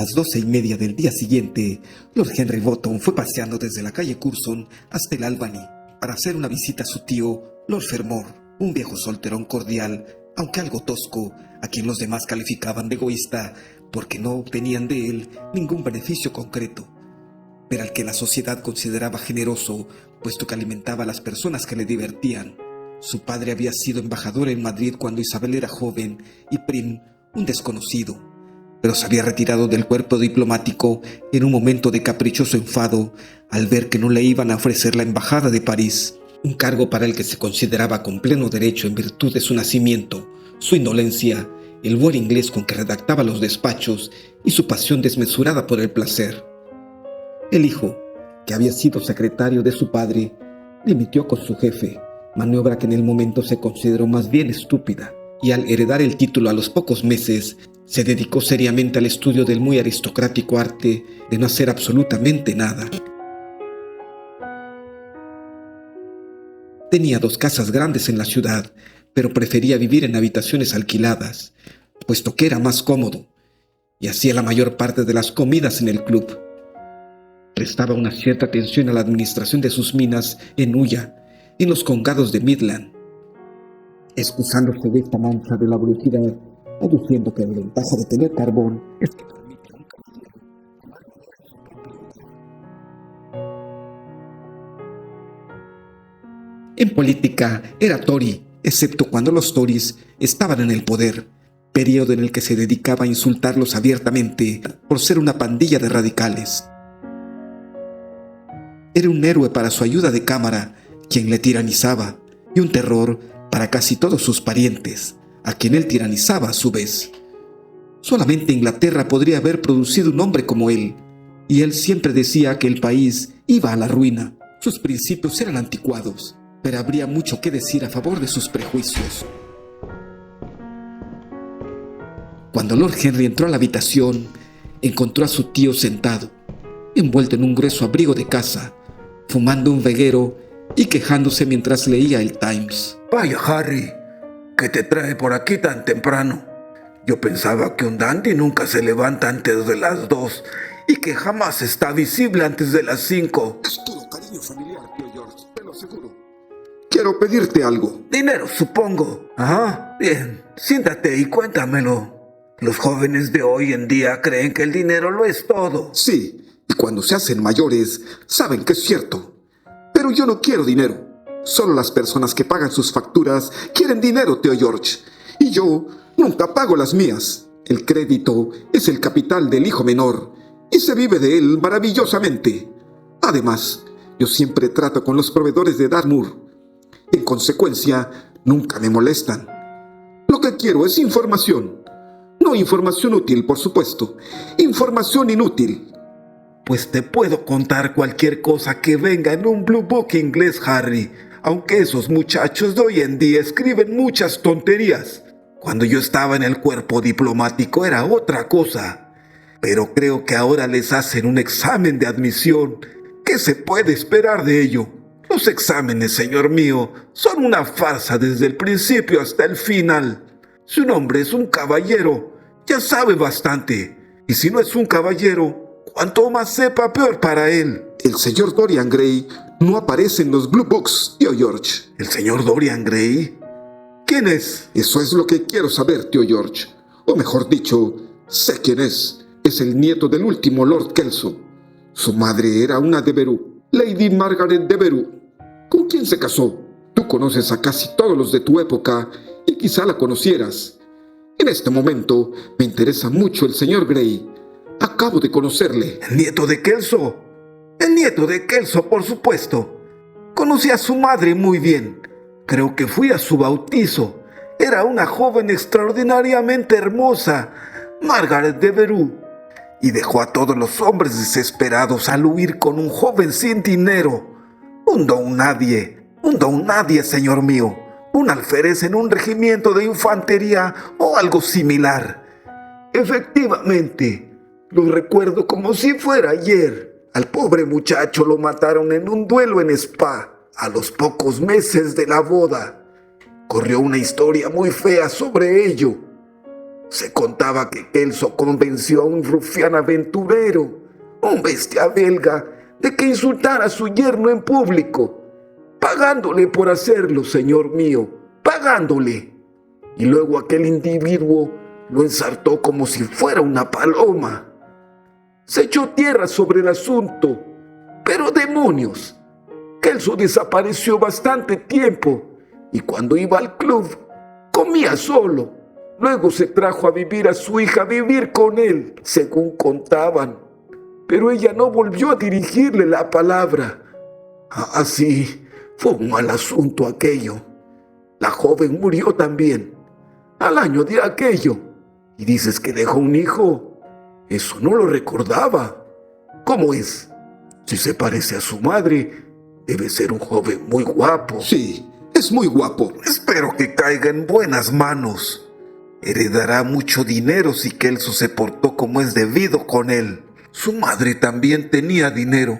las 12:30 del día siguiente, Lord Henry Wotton fue paseando desde la calle Curzon hasta el Albany para hacer una visita a su tío, Lord Fermor, un viejo solterón cordial, aunque algo tosco, a quien los demás calificaban de egoísta porque no obtenían de él ningún beneficio concreto, pero al que la sociedad consideraba generoso, puesto que alimentaba a las personas que le divertían. Su padre había sido embajador en Madrid cuando Isabel era joven y Prim un desconocido, pero se había retirado del cuerpo diplomático en un momento de caprichoso enfado al ver que no le iban a ofrecer la embajada de París, un cargo para el que se consideraba con pleno derecho en virtud de su nacimiento, su indolencia, el buen inglés con que redactaba los despachos y su pasión desmesurada por el placer. El hijo, que había sido secretario de su padre, dimitió con su jefe, maniobra que en el momento se consideró más bien estúpida, y al heredar el título a los pocos meses, se dedicó seriamente al estudio del muy aristocrático arte de no hacer absolutamente nada. Tenía 2 casas grandes en la ciudad, pero prefería vivir en habitaciones alquiladas, puesto que era más cómodo, y hacía la mayor parte de las comidas en el club. Prestaba una cierta atención a la administración de sus minas en Huya, en los condados de Midland, excusándose de esta mancha de laboriosidad, aduciendo que la ventaja de tener carbón es que permite a un caballero tomar En política era Tory, excepto cuando los Tories estaban en el poder, periodo en el que se dedicaba a insultarlos abiertamente por ser una pandilla de radicales. Era un héroe para su ayuda de cámara, quien le tiranizaba, y un terror para casi todos sus parientes, a quien él tiranizaba a su vez. Solamente Inglaterra podría haber producido un hombre como él, y él siempre decía que el país iba a la ruina. Sus principios eran anticuados, pero habría mucho que decir a favor de sus prejuicios. Cuando Lord Henry entró a la habitación, encontró a su tío sentado, envuelto en un grueso abrigo de casa, fumando un veguero y quejándose mientras leía el Times. Vaya, Harry, ¿qué te trae por aquí tan temprano? Yo pensaba que un dandy nunca se levanta antes de las 2 y que jamás está visible antes de las 5. Es todo cariño familiar, tío George, te lo aseguro. Quiero pedirte algo. Dinero, supongo. Ajá, bien, siéntate y cuéntamelo. Los jóvenes de hoy en día creen que el dinero lo es todo. Sí, y cuando se hacen mayores, saben que es cierto. Pero yo no quiero dinero. Solo las personas que pagan sus facturas quieren dinero, tío George. Y yo nunca pago las mías. El crédito es el capital del hijo menor, y se vive de él maravillosamente. Además, yo siempre trato con los proveedores de Dartmoor. En consecuencia, nunca me molestan. Lo que quiero es información. No información útil, por supuesto. Información inútil. Pues te puedo contar cualquier cosa que venga en un Blue Book inglés, Harry, aunque esos muchachos de hoy en día escriben muchas tonterías. Cuando yo estaba en el cuerpo diplomático era otra cosa, pero creo que ahora les hacen un examen de admisión. ¿Qué se puede esperar de ello? Los exámenes, señor mío, son una farsa desde el principio hasta el final. Si un hombre es un caballero, ya sabe bastante, y si no es un caballero, cuanto más sepa, peor para él. El señor Dorian Gray no aparece en los Blue Books, tío George. ¿El señor Dorian Gray? ¿Quién es? Eso es lo que quiero saber, tío George. O mejor dicho, sé quién es. Es el nieto del último Lord Kelso. Su madre era una Devereux, Lady Margaret Devereux. ¿Con quién se casó? Tú conoces a casi todos los de tu época y quizá la conocieras. En este momento me interesa mucho el señor Gray. Acabo de conocerle. ¿El nieto de Kelso? El nieto de Kelso, por supuesto. Conocí a su madre muy bien. Creo que fui a su bautizo. Era una joven extraordinariamente hermosa, Margaret Devereux, y dejó a todos los hombres desesperados al huir con un joven sin dinero. Un don nadie, señor mío. Un alférez en un regimiento de infantería o algo similar. Efectivamente. Lo recuerdo como si fuera ayer. Al pobre muchacho lo mataron en un duelo en Spa, a los pocos meses de la boda. Corrió una historia muy fea sobre ello. Se contaba que Kelso convenció a un rufián aventurero, un bestia belga, de que insultara a su yerno en público, pagándole por hacerlo, señor mío, pagándole. Y luego aquel individuo lo ensartó como si fuera una paloma. Se echó tierra sobre el asunto, pero demonios, Kelso desapareció bastante tiempo y cuando iba al club comía solo. Luego se trajo a vivir a su hija a vivir con él, según contaban, pero ella no volvió a dirigirle la palabra. Así fue un mal asunto aquello. La joven murió también, al año de aquello. Y dices que dejó un hijo. Eso no lo recordaba. ¿Cómo es? Si se parece a su madre, debe ser un joven muy guapo. Sí, es muy guapo. Espero que caiga en buenas manos. Heredará mucho dinero si Kelso se portó como es debido con él. Su madre también tenía dinero.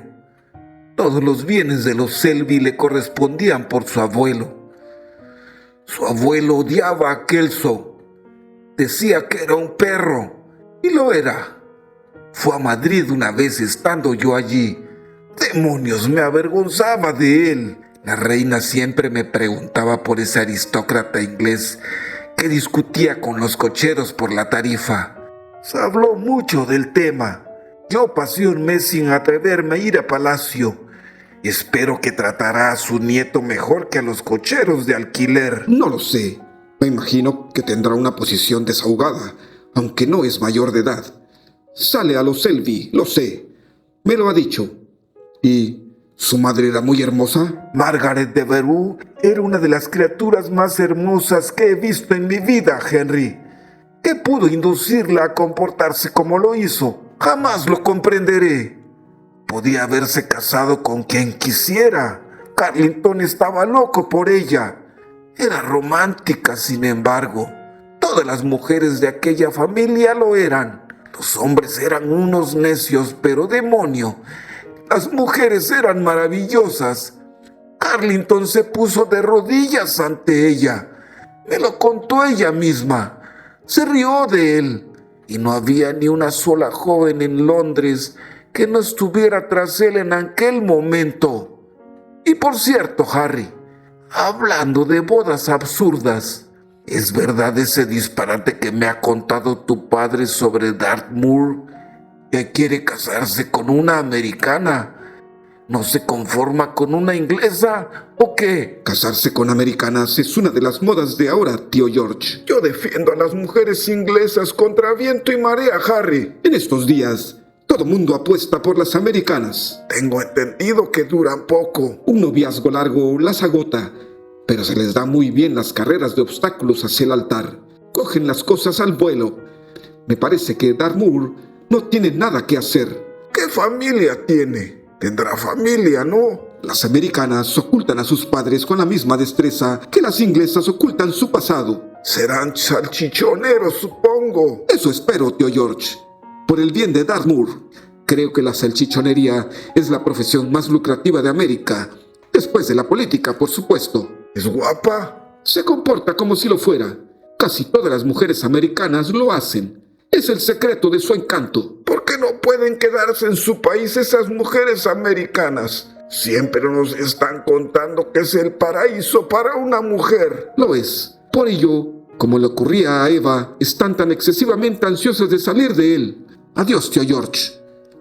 Todos los bienes de los Selby le correspondían por su abuelo. Su abuelo odiaba a Kelso. Decía que era un perro, y lo era. Fue a Madrid una vez estando yo allí. Demonios, me avergonzaba de él. La reina siempre me preguntaba por ese aristócrata inglés que discutía con los cocheros por la tarifa. Se habló mucho del tema. Yo pasé un mes sin atreverme a ir a palacio. Espero que tratará a su nieto mejor que a los cocheros de alquiler. No lo sé. Me imagino que tendrá una posición desahogada, aunque no es mayor de edad. Sale a los Selby, lo sé. Me lo ha dicho. ¿Y su madre era muy hermosa? Margaret de Verú era una de las criaturas más hermosas que he visto en mi vida, Henry. ¿Qué pudo inducirla a comportarse como lo hizo? Jamás lo comprenderé. Podía haberse casado con quien quisiera. Carlington estaba loco por ella. Era romántica, sin embargo. Todas las mujeres de aquella familia lo eran. Los hombres eran unos necios, pero demonio. Las mujeres eran maravillosas. Carlington se puso de rodillas ante ella. Me lo contó ella misma. Se rió de él. Y no había ni una sola joven en Londres que no estuviera tras él en aquel momento. Y por cierto, Harry, hablando de bodas absurdas, ¿es verdad ese disparate que me ha contado tu padre sobre Dartmoor, que quiere casarse con una americana? ¿No se conforma con una inglesa o qué? Casarse con americanas es una de las modas de ahora, tío George. Yo defiendo a las mujeres inglesas contra viento y marea, Harry. En estos días, todo mundo apuesta por las americanas. Tengo entendido que duran poco. Un noviazgo largo las agota, pero se les da muy bien las carreras de obstáculos hacia el altar. Cogen las cosas al vuelo. Me parece que Dartmoor no tiene nada que hacer. ¿Qué familia tiene? Tendrá familia, ¿no? Las americanas ocultan a sus padres con la misma destreza que las inglesas ocultan su pasado. Serán salchichoneros, supongo. Eso espero, tío George. Por el bien de Dartmoor, creo que la salchichonería es la profesión más lucrativa de América, después de la política, por supuesto. ¿Es guapa? Se comporta como si lo fuera. Casi todas las mujeres americanas lo hacen. Es el secreto de su encanto. ¿Por qué no pueden quedarse en su país esas mujeres americanas? Siempre nos están contando que es el paraíso para una mujer. Lo es. Por ello, como le ocurría a Eva, están tan excesivamente ansiosas de salir de él. Adiós, tío George.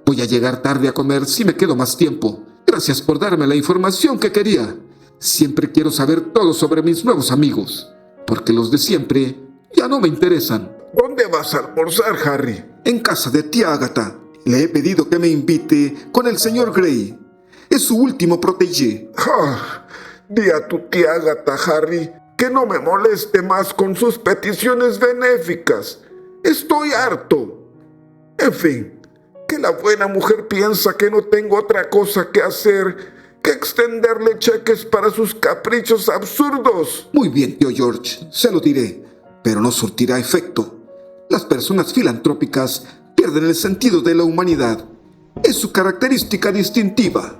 Voy a llegar tarde a comer si me quedo más tiempo. Gracias por darme la información que quería. Siempre quiero saber todo sobre mis nuevos amigos, porque los de siempre ya no me interesan. ¿Dónde vas a almorzar, Harry? En casa de tía Agatha. Le he pedido que me invite con el señor Grey. Es su último protégé. Di a tu tía Agatha, Harry, que no me moleste más con sus peticiones benéficas. Estoy harto. En fin, que la buena mujer piensa que no tengo otra cosa que hacer que extenderle cheques para sus caprichos absurdos. Muy bien, tío George, se lo diré, pero no surtirá efecto. Las personas filantrópicas pierden el sentido de la humanidad. Es su característica distintiva.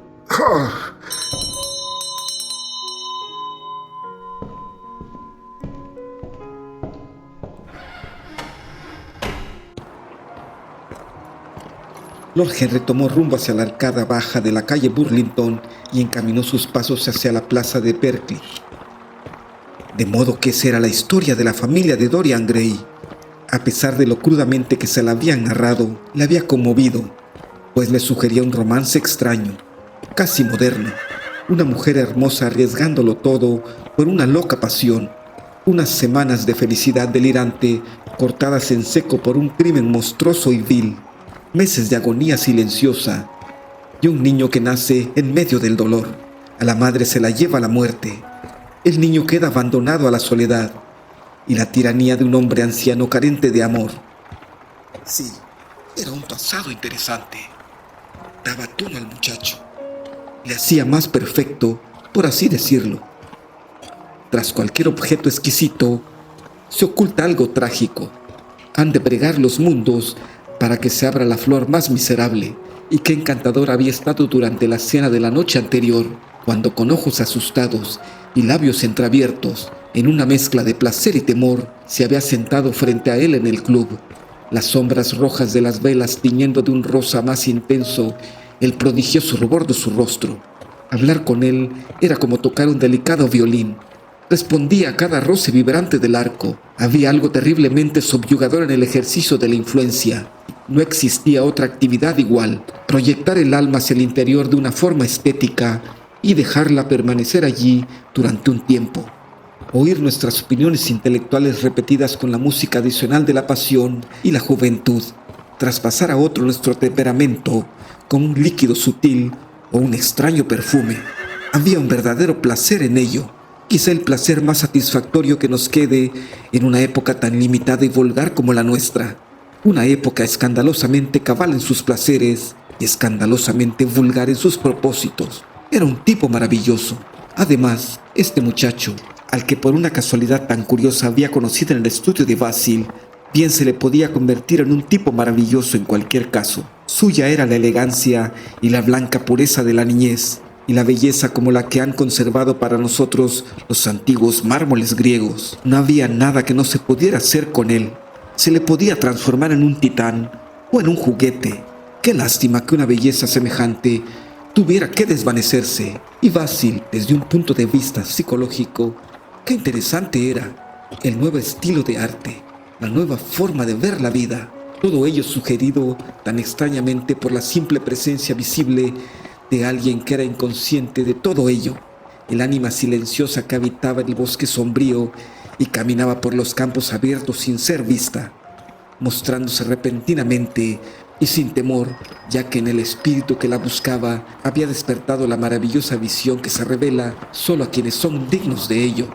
Lord Henry tomó rumbo hacia la arcada baja de la calle Burlington y encaminó sus pasos hacia la plaza de Berkeley. De modo que esa era la historia de la familia de Dorian Gray. A pesar de lo crudamente que se la habían narrado, le había conmovido, pues le sugería un romance extraño, casi moderno. Una mujer hermosa arriesgándolo todo por una loca pasión. Unas semanas de felicidad delirante cortadas en seco por un crimen monstruoso y vil. Meses de agonía silenciosa y un niño que nace en medio del dolor. A la madre se la lleva la muerte. El niño queda abandonado a la soledad y la tiranía de un hombre anciano carente de amor. Sí, era un pasado interesante. Daba tono al muchacho. Le hacía más perfecto, por así decirlo. Tras cualquier objeto exquisito, se oculta algo trágico. Han de bregar los mundos para que se abra la flor más miserable. Y qué encantador había estado durante la cena de la noche anterior, cuando con ojos asustados y labios entreabiertos, en una mezcla de placer y temor, se había sentado frente a él en el club, las sombras rojas de las velas tiñendo de un rosa más intenso el prodigioso rubor de su rostro. Hablar con él era como tocar un delicado violín. Respondía a cada roce vibrante del arco. Había algo terriblemente subyugador en el ejercicio de la influencia. No existía otra actividad igual. Proyectar el alma hacia el interior de una forma estética y dejarla permanecer allí durante un tiempo. Oír nuestras opiniones intelectuales repetidas con la música adicional de la pasión y la juventud. Traspasar a otro nuestro temperamento con un líquido sutil o un extraño perfume. Había un verdadero placer en ello. Quizá el placer más satisfactorio que nos quede en una época tan limitada y vulgar como la nuestra. Una época escandalosamente cabal en sus placeres y escandalosamente vulgar en sus propósitos. Era un tipo maravilloso. Además, este muchacho, al que por una casualidad tan curiosa había conocido en el estudio de Basil, bien se le podía convertir en un tipo maravilloso en cualquier caso. Suya era la elegancia y la blanca pureza de la niñez, y la belleza como la que han conservado para nosotros los antiguos mármoles griegos. No había nada que no se pudiera hacer con él. Se le podía transformar en un titán o en un juguete. Qué lástima que una belleza semejante tuviera que desvanecerse. Y Basil, desde un punto de vista psicológico, qué interesante era. El nuevo estilo de arte, la nueva forma de ver la vida, todo ello sugerido tan extrañamente por la simple presencia visible de alguien que era inconsciente de todo ello, el ánima silenciosa que habitaba en el bosque sombrío y caminaba por los campos abiertos sin ser vista, mostrándose repentinamente y sin temor, ya que en el espíritu que la buscaba había despertado la maravillosa visión que se revela solo a quienes son dignos de ello.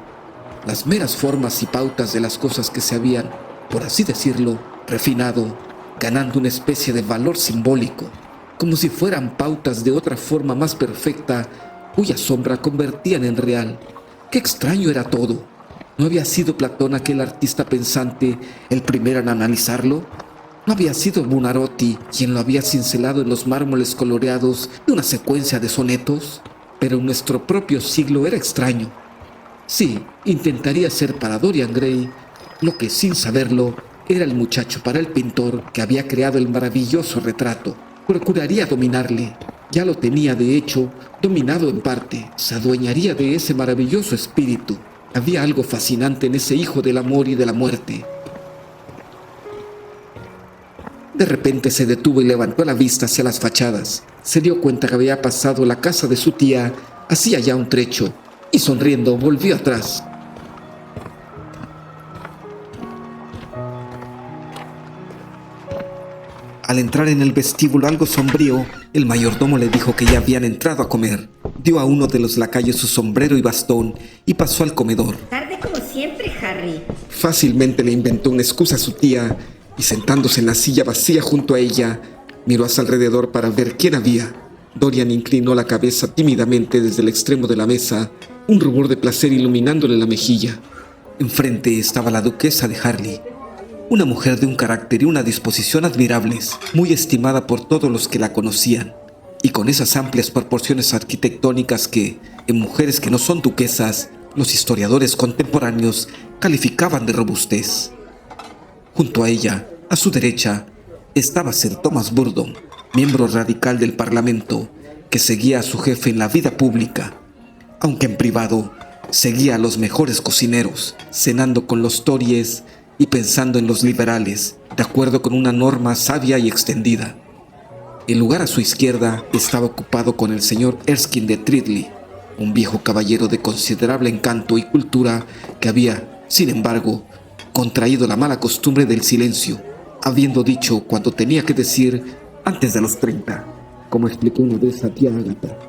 Las meras formas y pautas de las cosas que se habían, por así decirlo, refinado, ganando una especie de valor simbólico, como si fueran pautas de otra forma más perfecta, cuya sombra convertían en real. ¡Qué extraño era todo! ¿No había sido Platón, aquel artista pensante, el primero en analizarlo? ¿No había sido Buonarroti quien lo había cincelado en los mármoles coloreados de una secuencia de sonetos? Pero en nuestro propio siglo era extraño. Sí, intentaría ser para Dorian Gray lo que, sin saberlo, era el muchacho para el pintor que había creado el maravilloso retrato. Procuraría dominarle. Ya lo tenía, de hecho, dominado en parte. Se adueñaría de ese maravilloso espíritu. Había algo fascinante en ese hijo del amor y de la muerte. De repente se detuvo y levantó la vista hacia las fachadas. Se dio cuenta que había pasado la casa de su tía hacía ya un trecho, y sonriendo volvió atrás. Al entrar en el vestíbulo algo sombrío, el mayordomo le dijo que ya habían entrado a comer. Dio a uno de los lacayos su sombrero y bastón y pasó al comedor. Tarde como siempre, Harry. Fácilmente le inventó una excusa a su tía y, sentándose en la silla vacía junto a ella, miró a su alrededor para ver quién había. Dorian inclinó la cabeza tímidamente desde el extremo de la mesa, un rubor de placer iluminándole la mejilla. Enfrente estaba la duquesa de Harley, una mujer de un carácter y una disposición admirables, muy estimada por todos los que la conocían, y con esas amplias proporciones arquitectónicas que, en mujeres que no son duquesas, los historiadores contemporáneos calificaban de robustez. Junto a ella, a su derecha, estaba Sir Thomas Burdon, miembro radical del Parlamento que seguía a su jefe en la vida pública, aunque en privado seguía a los mejores cocineros, cenando con los tories y pensando en los liberales, de acuerdo con una norma sabia y extendida. El lugar a su izquierda estaba ocupado con el señor Erskine de Treadley, un viejo caballero de considerable encanto y cultura que había, sin embargo, contraído la mala costumbre del silencio, habiendo dicho cuando tenía que decir antes de los 30, como explicó una vez a tía Agatha.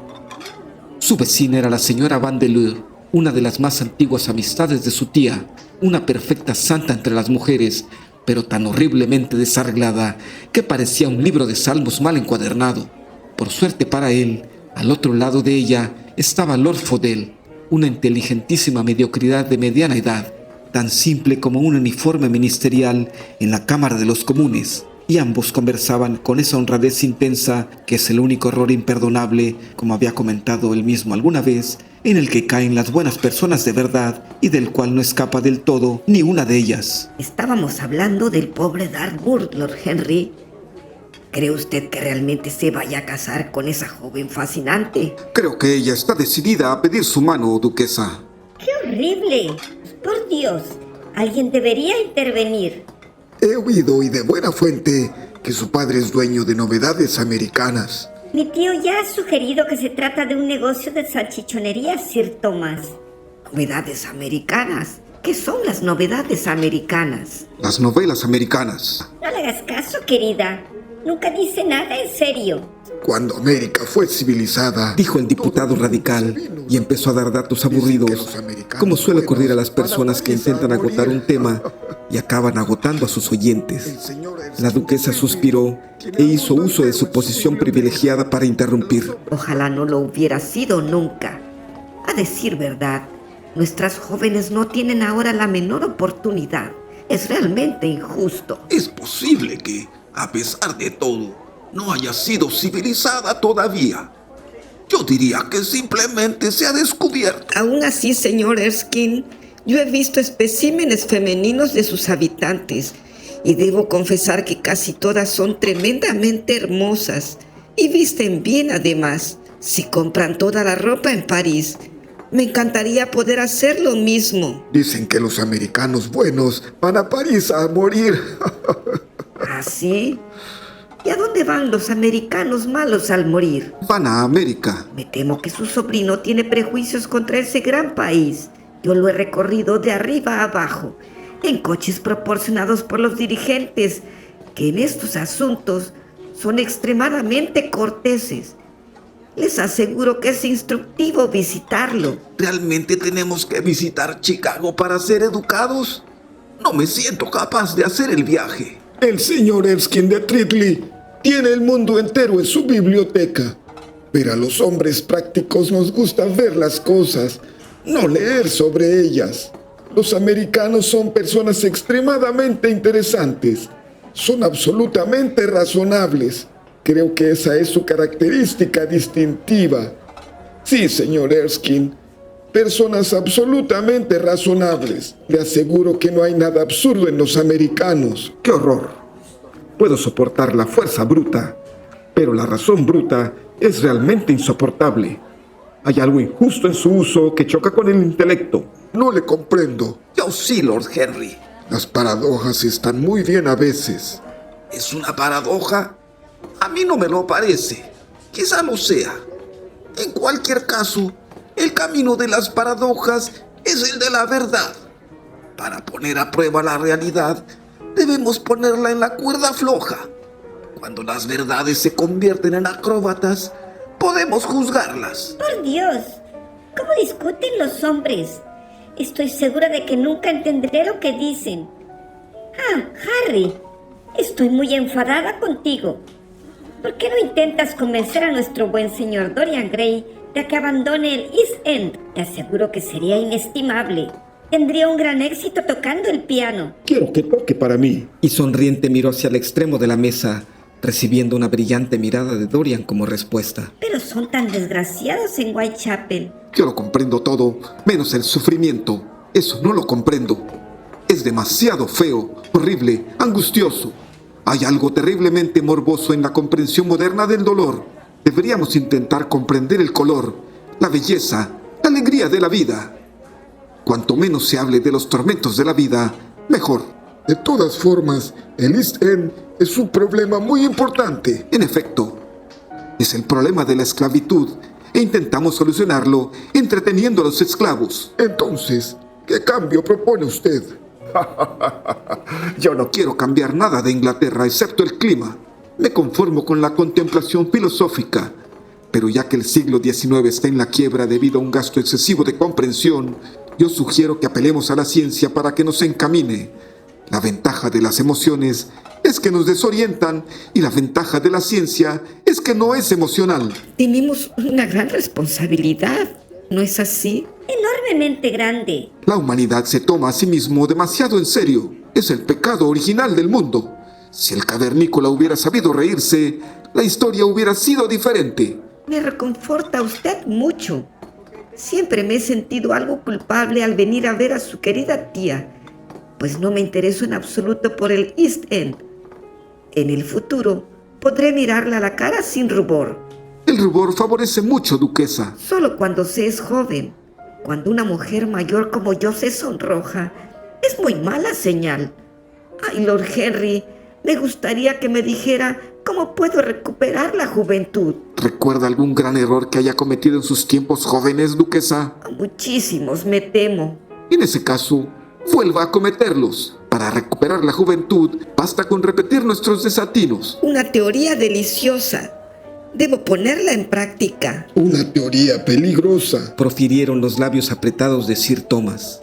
Su vecina era la señora Vandeleur, una de las más antiguas amistades de su tía, una perfecta santa entre las mujeres, pero tan horriblemente desarreglada que parecía un libro de salmos mal encuadernado. Por suerte para él, al otro lado de ella estaba Lord Fodel, una inteligentísima mediocridad de mediana edad, tan simple como un uniforme ministerial en la Cámara de los Comunes, y ambos conversaban con esa honradez intensa que es el único error imperdonable, como había comentado él mismo alguna vez, en el que caen las buenas personas de verdad y del cual no escapa del todo ni una de ellas. Estábamos hablando del pobre Dartmoor, Lord Henry. ¿Cree usted que realmente se vaya a casar con esa joven fascinante? Creo que ella está decidida a pedir su mano, duquesa. ¡Qué horrible! Por Dios, alguien debería intervenir. He oído y de buena fuente que su padre es dueño de novedades americanas. Mi tío ya ha sugerido que se trata de un negocio de salchichonería, Sir Thomas. ¿Novedades americanas? ¿Qué son las novedades americanas? Las novelas americanas. No le hagas caso, querida. Nunca dice nada en serio. Cuando América fue civilizada, Dijo el diputado radical y empezó a dar datos aburridos, como suele ocurrir a las personas que intentan agotar un tema y acaban agotando a sus oyentes. La duquesa suspiró e hizo uso de su posición privilegiada para interrumpir. Ojalá no lo hubiera sido nunca. A decir verdad, nuestras jóvenes no tienen ahora la menor oportunidad. Es realmente injusto. es posible que, a pesar de todo, no haya sido civilizada todavía. Yo diría que simplemente se ha descubierto. Aún así, señor Erskine, yo he visto especímenes femeninos de sus habitantes y debo confesar que casi todas son tremendamente hermosas y visten bien además. Si compran toda la ropa en París, me encantaría poder hacer lo mismo. Dicen que los americanos buenos van a París a morir. ¿Ah, sí? ¿Y a dónde van los americanos malos al morir? Van a América. Me temo que su sobrino tiene prejuicios contra ese gran país. Yo lo he recorrido de arriba a abajo, en coches proporcionados por los dirigentes, que en estos asuntos son extremadamente corteses. Les aseguro que es instructivo visitarlo. ¿Realmente tenemos que visitar Chicago para ser educados? No me siento capaz de hacer el viaje. El señor Erskine de Treadley tiene el mundo entero en su biblioteca, pero a los hombres prácticos nos gusta ver las cosas, no leer sobre ellas. Los americanos son personas extremadamente interesantes, son absolutamente razonables. Creo que esa es su característica distintiva. Sí, señor Erskine, personas absolutamente razonables. Le aseguro que no hay nada absurdo en los americanos. ¡Qué horror! Puedo soportar la fuerza bruta, pero la razón bruta es realmente insoportable. Hay algo injusto en su uso que choca con el intelecto. No le comprendo. Yo sí, Lord Henry. Las paradojas están muy bien a veces. ¿Es una paradoja? A mí no me lo parece. Quizá lo sea. En cualquier caso, el camino de las paradojas es el de la verdad. Para poner a prueba la realidad, debemos ponerla en la cuerda floja. Cuando las verdades se convierten en acróbatas, podemos juzgarlas. Por Dios, ¿cómo discuten los hombres? Estoy segura de que nunca entenderé lo que dicen. Ah, Harry, estoy muy enfadada contigo. ¿Por qué no intentas convencer a nuestro buen señor Dorian Gray de que abandone el East End? Te aseguro que sería inestimable. Tendría un gran éxito tocando el piano. Quiero que toque para mí. Y sonriente miró hacia el extremo de la mesa, recibiendo una brillante mirada de Dorian como respuesta. Pero son tan desgraciados en Whitechapel. Yo lo comprendo todo, menos el sufrimiento. Eso no lo comprendo. Es demasiado feo, horrible, angustioso. Hay algo terriblemente morboso en la comprensión moderna del dolor. Deberíamos intentar comprender el color, la belleza, la alegría de la vida. Cuanto menos se hable de los tormentos de la vida, mejor. De todas formas, el East End es un problema muy importante. En efecto, es el problema de la esclavitud e intentamos solucionarlo entreteniendo a los esclavos. Entonces, ¿qué cambio propone usted? Yo no quiero cambiar nada de Inglaterra excepto el clima. Me conformo con la contemplación filosófica. Pero ya que el siglo XIX está en la quiebra debido a un gasto excesivo de comprensión, yo sugiero que apelemos a la ciencia para que nos encamine. La ventaja de las emociones es que nos desorientan y la ventaja de la ciencia es que no es emocional. Tenemos una gran responsabilidad, ¿no es así? Enormemente grande. La humanidad se toma a sí mismo demasiado en serio. Es el pecado original del mundo. Si el cavernícola hubiera sabido reírse, la historia hubiera sido diferente. Me reconforta usted mucho. Siempre me he sentido algo culpable al venir a ver a su querida tía, pues no me intereso en absoluto por el East End. En el futuro podré mirarla a la cara sin rubor. El rubor favorece mucho, duquesa. Solo cuando se es joven. Cuando una mujer mayor como yo se sonroja, es muy mala señal. Ay, Lord Henry, me gustaría que me dijera cómo puedo recuperar la juventud. ¿Recuerda algún gran error que haya cometido en sus tiempos jóvenes, duquesa? Muchísimos, me temo. En ese caso, vuelva a cometerlos. Para recuperar la juventud, basta con repetir nuestros desatinos. Una teoría deliciosa. Debo ponerla en práctica. Una teoría peligrosa. Profirieron los labios apretados de Sir Thomas.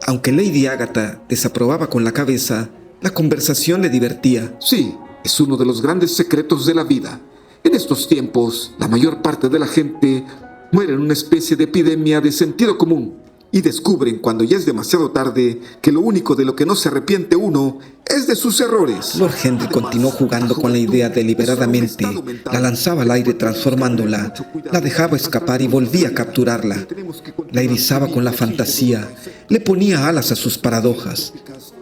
Aunque Lady Agatha desaprobaba con la cabeza, la conversación le divertía. Sí, es uno de los grandes secretos de la vida. En estos tiempos, la mayor parte de la gente muere en una especie de epidemia de sentido común y descubren cuando ya es demasiado tarde que lo único de lo que no se arrepiente uno es de sus errores. Lord Henry continuó jugando con la idea deliberadamente, la lanzaba al aire transformándola, la dejaba escapar y volvía a capturarla. La erizaba con la fantasía, le ponía alas a sus paradojas.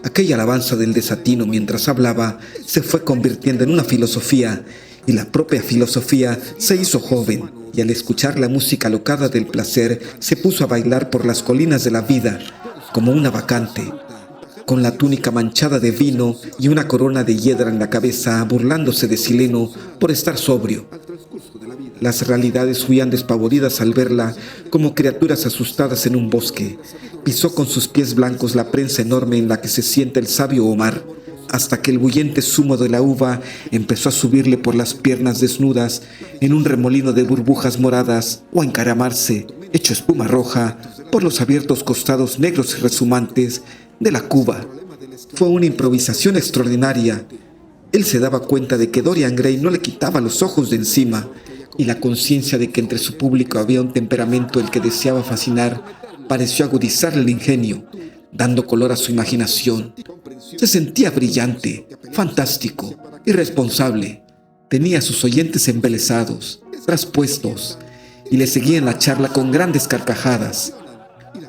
Aquella alabanza del desatino mientras hablaba se fue convirtiendo en una filosofía, y la propia filosofía se hizo joven, y al escuchar la música alocada del placer se puso a bailar por las colinas de la vida como una bacante, con la túnica manchada de vino y una corona de hiedra en la cabeza, burlándose de Sileno por estar sobrio. Las realidades huían despavoridas al verla como criaturas asustadas en un bosque. Pisó con sus pies blancos la prensa enorme en la que se sienta el sabio Omar, hasta que el bullente zumo de la uva empezó a subirle por las piernas desnudas en un remolino de burbujas moradas o a encaramarse, hecho espuma roja, por los abiertos costados negros y resumantes de la cuba. Fue una improvisación extraordinaria. Él se daba cuenta de que Dorian Gray no le quitaba los ojos de encima, y la conciencia de que entre su público había un temperamento el que deseaba fascinar pareció agudizarle el ingenio, dando color a su imaginación. Se sentía brillante, fantástico, irresponsable. Tenía a sus oyentes embelesados, traspuestos, y le seguían la charla con grandes carcajadas.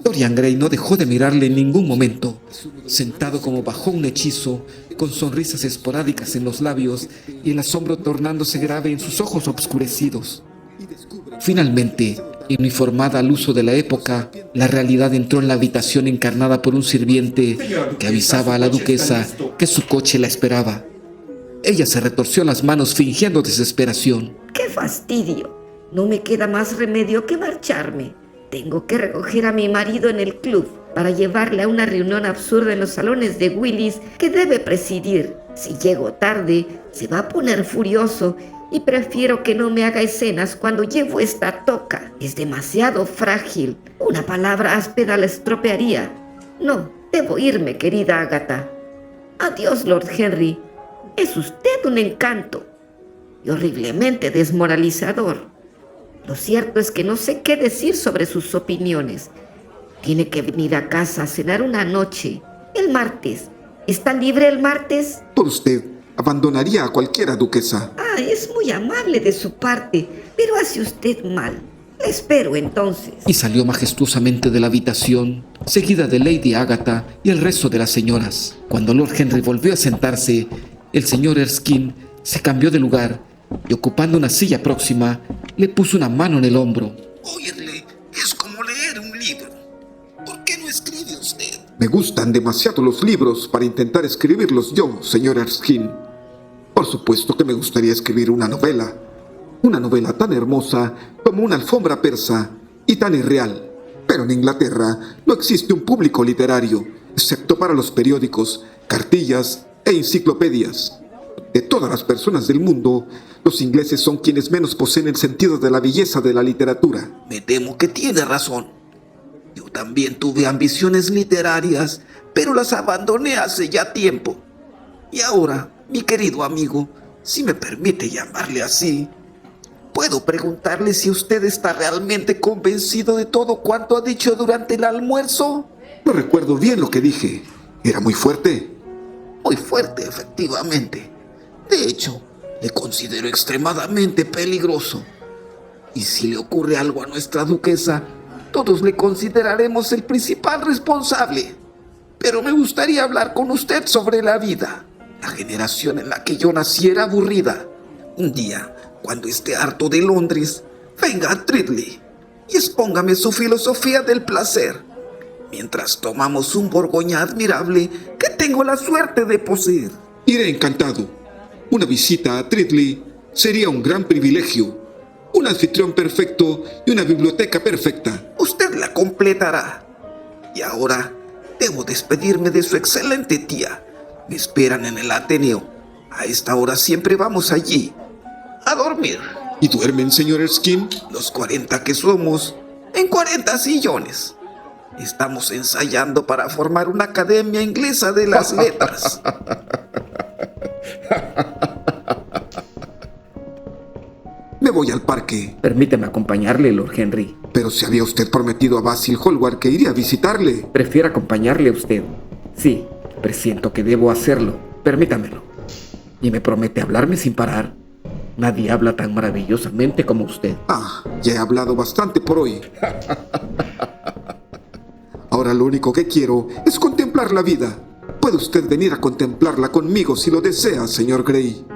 Dorian Gray no dejó de mirarle en ningún momento, sentado como bajo un hechizo, con sonrisas esporádicas en los labios y el asombro tornándose grave en sus ojos obscurecidos. Finalmente, uniformada al uso de la época, la realidad entró en la habitación encarnada por un sirviente que avisaba a la duquesa que su coche la esperaba. Ella se retorció las manos fingiendo desesperación. ¡Qué fastidio! No me queda más remedio que marcharme. Tengo que recoger a mi marido en el club para llevarle a una reunión absurda en los salones de Willis que debe presidir. Si llego tarde, se va a poner furioso y prefiero que no me haga escenas cuando llevo esta toca. Es demasiado frágil. Una palabra áspera la estropearía. No, debo irme, querida Agatha. Adiós, Lord Henry. Es usted un encanto y horriblemente desmoralizador. Lo cierto es que no sé qué decir sobre sus opiniones. Tiene que venir a casa a cenar una noche, el martes. ¿Está libre el martes? Por usted, abandonaría a cualquiera, duquesa. Es muy amable de su parte, pero hace usted mal. La espero entonces. Y salió majestuosamente de la habitación, seguida de Lady Agatha y el resto de las señoras. Cuando Lord Henry volvió a sentarse, El señor Erskine se cambió de lugar y, ocupando una silla próxima, le puso una mano en el hombro. Oírle es como leer un libro. ¿Por qué no escribe usted? Me gustan demasiado los libros para intentar escribirlos yo, señor Erskine. Por supuesto que me gustaría escribir una novela tan hermosa como una alfombra persa y tan irreal. Pero en Inglaterra no existe un público literario, excepto para los periódicos, cartillas e enciclopedias. De todas las personas del mundo, los ingleses son quienes menos poseen el sentido de la belleza de la literatura. Me temo que tiene razón. Yo también tuve ambiciones literarias, pero las abandoné hace ya tiempo. Y ahora, mi querido amigo, si me permite llamarle así, ¿puedo preguntarle si usted está realmente convencido de todo cuanto ha dicho durante el almuerzo? No recuerdo bien lo que dije. Era muy fuerte. Muy fuerte, efectivamente. De hecho, le considero extremadamente peligroso. Y si le ocurre algo a nuestra duquesa, todos le consideraremos el principal responsable. Pero me gustaría hablar con usted sobre la vida. La generación en la que yo nací era aburrida. Un día, cuando esté harto de Londres, venga a Tridley y expóngame su filosofía del placer, mientras tomamos un Borgoña admirable que tengo la suerte de poseer. Iré encantado. Una visita a Tridley sería un gran privilegio. Un anfitrión perfecto y una biblioteca perfecta. Usted la completará. Y ahora debo despedirme de su excelente tía. Me esperan en el Ateneo. A esta hora siempre vamos allí a dormir. ¿Y duermen, señor Erskine? Los 40 que somos, en 40 sillones. Estamos ensayando para formar una academia inglesa de las letras. Me voy al parque. Permíteme acompañarle, Lord Henry. Pero se había usted prometido a Basil Hallward que iría a visitarle. Prefiero acompañarle a usted. Sí, presiento que debo hacerlo. Permítamelo. ¿Y me promete hablarme sin parar? Nadie habla tan maravillosamente como usted. Ya he hablado bastante por hoy. Ahora lo único que quiero es contemplar la vida. Puede usted venir a contemplarla conmigo si lo desea, señor Grey.